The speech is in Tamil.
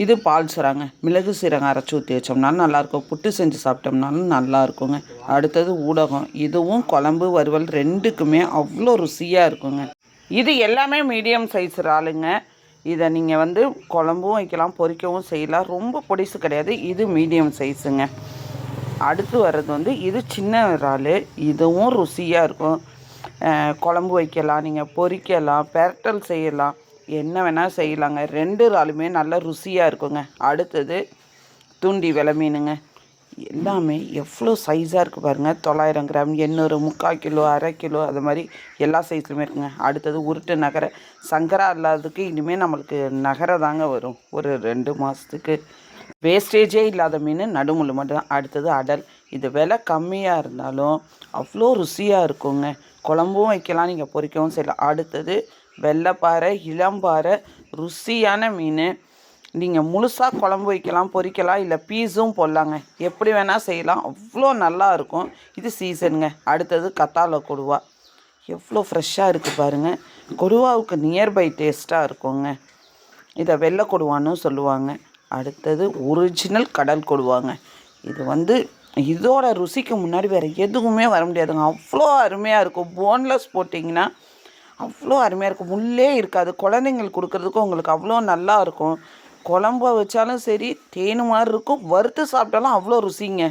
இது பால் சுறாங்க. மிளகு சீரகம் அரைச்சி ஊற்றி வச்சோம்னாலும் நல்லாயிருக்கும். புட்டு செஞ்சு சாப்பிட்டோம்னாலும் நல்லா இருக்குங்க. அடுத்தது ஊடகம். இதுவும் குழம்பு வறுவல் ரெண்டுக்குமே அவ்வளோ ருசியாக இருக்குங்க. இது எல்லாமே மீடியம் சைஸ் இறாலுங்க. இதை நீங்கள் குழம்பும் வைக்கலாம், பொரிக்கவும் செய்யலாம். ரொம்ப பொடிசு கிடையாது, இது மீடியம் சைஸுங்க. அடுத்து வர்றது இது சின்ன இறால். இதுவும் ருசியாக இருக்கும். குழம்பு வைக்கலாம், நீங்கள் பொரிக்கலாம், பெரட்டல் செய்யலாம், என்ன வேணால் செய்யலாங்க. 2 இறாலுமே நல்ல ருசியாக இருக்குங்க. அடுத்தது தூண்டி விலை மீனுங்க. எல்லாமே எவ்வளோ சைஸாக இருக்குது பாருங்கள். 900 கிராம், 800, 3/4 கிலோ, அரை கிலோ, அது மாதிரி எல்லா சைஸ்லையுமே இருக்குங்க. அடுத்தது உருட்டு நகரை. சங்கரா இல்லாததுக்கு இனிமேல் நம்மளுக்கு நகரை தாங்க வரும் ஒரு 2 மாதத்துக்கு. வேஸ்டேஜே இல்லாத மீன் நடுமுள்ளு மட்டும்தான். அடுத்தது அடல். இது விலை கம்மியாக இருந்தாலும் அவ்வளோ ருசியாக இருக்குங்க. குழம்பும் வைக்கலாம், நீங்கள் பொரிக்கவும் செய்யலாம். அடுத்தது வெள்ளைப்பாறை, இளம்பாறை. ருசியான மீன். நீங்கள் முழுசாக குழம்பு வைக்கலாம், பொரிக்கலாம், இல்லை பீஸும் போடலாங்க. எப்படி வேணால் செய்யலாம், அவ்வளோ நல்லா இருக்கும். இது சீசனுங்க. அடுத்தது கத்தாழை கொடுவா. எவ்வளோ ஃப்ரெஷ்ஷாக இருக்குது பாருங்கள். கொடுவாவுக்கு நியர்பை டேஸ்ட்டாக இருக்குங்க. இதை வெள்ளை கொடுவான்னு சொல்லுவாங்க. அடுத்தது ஒரிஜினல் கடல் கொடுவாங்க. இது இதோட ருசிக்கு முன்னாடி வேறு எதுவுமே வர முடியாதுங்க. அவ்வளோ அருமையாக இருக்கும். போன்லெஸ் போட்டிங்கன்னா அவ்வளோ அருமையாக இருக்கும். முள்ளே இருக்காது. குழந்தைங்களுக்கு கொடுக்குறதுக்கும் உங்களுக்கு அவ்வளோ நல்லா இருக்கும். குழம்பு வச்சாலும் சரி, தேன் மாதிரி இருக்கும். வறுத்து சாப்பிட்டாலும் அவ்வளோ ருசிங்க.